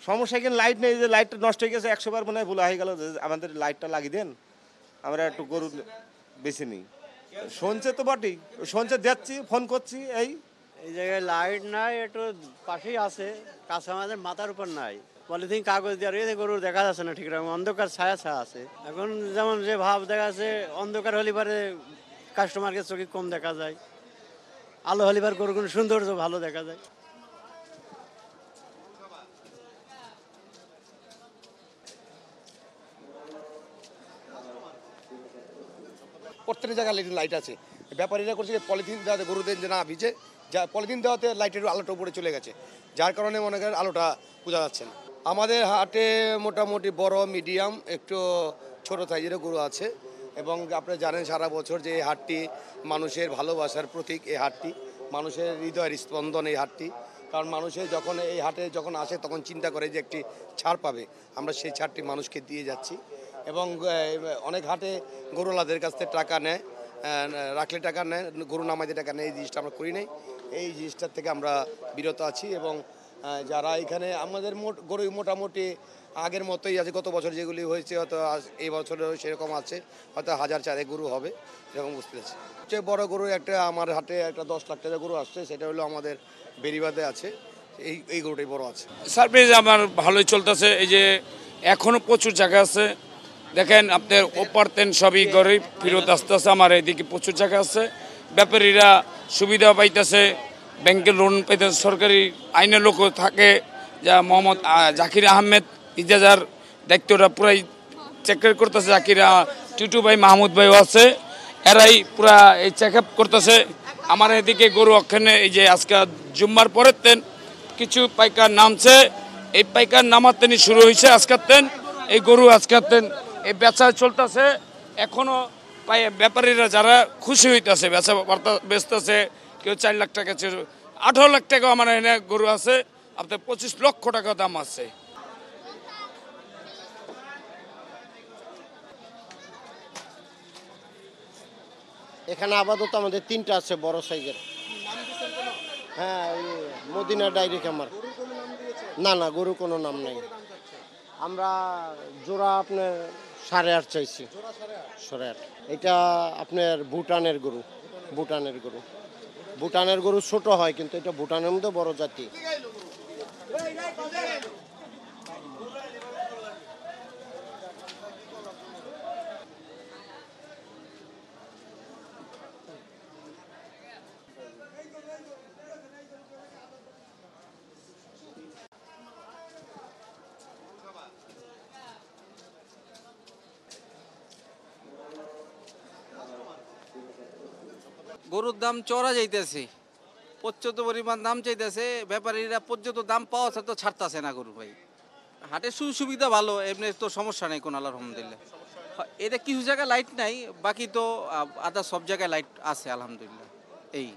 সমস্যা এখানে লাইট নেই, যে লাইটটা নষ্ট হয়ে গেছে 100 বার মনে হয় বলা হয়ে গেল যে আমাদের লাইটটা লাগিয়ে দেন, আমরা একটু গরু বেশি নিই। শুনছে তো বটেই, শুনছে যাচ্ছি, ফোন করছি। এই এই জায়গায় লাইট নাই, একটু পাশেই আছে, কাছে আমাদের মাথার উপর নাই। পলিথিন কাগজ দিয়ে রয়েছে, গরু দেখা যাচ্ছে না ঠিক রকম, অন্ধকার ছায়া ছায়া আছে। এখন যেমন যে ভাব দেখা যাচ্ছে, অন্ধকার হলে পারে কাস্টমারকে চোখে কম দেখা যায়, আলো হলে পারে গরুগুলো সৌন্দর্য ভালো দেখা যায়। প্রত্যেকটা জায়গায় লাইট আছে। ব্যাপারীরা করছে পলিথিন দেওয়াতে গরুদের যে না ভিজে, যা পলিথিন দেওয়াতে লাইটের আলোটা উপরে চলে গেছে, যার কারণে মনে করেন আলোটা বোঝা যাচ্ছে না। আমাদের হাটে মোটামুটি বড়, মিডিয়াম, একটু ছোট সাইজের গরু আছে। এবং আপনারা জানেন সারা বছর যে এই হাটটি মানুষের ভালোবাসার প্রতীক। এই হাটটি মানুষের হৃদয়ের স্পন্দন। এই হাটটি কারণ মানুষের যখন এই হাটে যখন আসে তখন চিন্তা করে যে একটি ছাড় পাবে, আমরা সেই ছাড়টি মানুষকে দিয়ে যাচ্ছি। এবং অনেক হাটে গরুওয়ালাদের কাছ থেকে টাকা নেয়, রাখলে টাকা নেয়, গরু নামাইতে টাকা নেয়। এই জিনিসটা আমরা করি নাই, এই জিনিসটার থেকে আমরা বিরত আছি। এবং যারা এখানে আমাদের গরু মোটামুটি আগের মতোই আছে, গত বছর যেগুলি হয়েছে হয়তো এই বছরেও সেরকম আছে, হয়তো 1000 গরু হবে এরকম বুঝতে পারছি। সবচেয়ে বড় গরু একটা আমার হাটে একটা 10 লাখ টাকা গরু আসছে, সেটা হলো আমাদের বেরিবাদে আছে। এই গরুটাই বড় আছে। সার্ভিস আমার ভালোই চলতেছে। এই যে এখনো প্রচুর জায়গা আছে, দেখেন আপনার ওপারতেন সবই গরিব ফেরত আসতেছে। আমার এদিকে প্রচুর জায়গা আছে, ব্যাপারীরা সুবিধা পাইতেছে, ব্যাংকের লোন পাইতেছে, সরকারি আইনের লোকও থাকে, যা মোহাম্মদ জাকির আহমেদ ইজাজার দায়িত্বটা পুরাই চেক করতেছে। জাকির টুটু ভাই, মাহমুদ ভাইও আছে, এরাই পুরা এই চেক আপ করতেছে। আমার এদিকে গরু ওখানে এই যে আজকে জুম্মার পরের তেন কিছু পাইকার নামছে, এই পাইকার নামাতেনই শুরু হয়েছে আজকের তেন। এই গরু আজকের তেন এই বেচা চলতেছে এখনো। ব্যাপারীরা যারা খুশি হইতেছে, বেচা বার্তা বেচতেছে, কেউ 4 লাখ টাকা, 18 লাখ টাকা আমার এখানে গরু আছে, আপনার 25 লক্ষ টাকা দাম আছে। এখানে আপাতত আমাদের 3টা আছে বড় সাইজের। হ্যাঁ, মদিনা ডাইরি খামার। না না, গরু কোনো নাম নেই। আমরা জোড়া আপনার 8.5 চাইছি। 8.5। এটা আপনার ভুটানের গরু। ভুটানের গরু ছোট হয়, কিন্তু এটা ভুটানের মধ্যে বড় জাতি। গরুর দাম চড়া যাইতেছে, পর্যাপ্ত পরিমাণ দাম চাইতেছে। ব্যাপারীরা পর্যাপ্ত দাম পাওয়া তো ছাড়তেছে না গরু ভাই। হাটের সুবিধা ভালো, এমনি তো সমস্যা নেই কোনো, আলহামদুলিল্লাহ। এটা কিছু জায়গায় লাইট নাই, বাকি তো আদা সব জায়গায় লাইট আছে আলহামদুলিল্লাহ। এই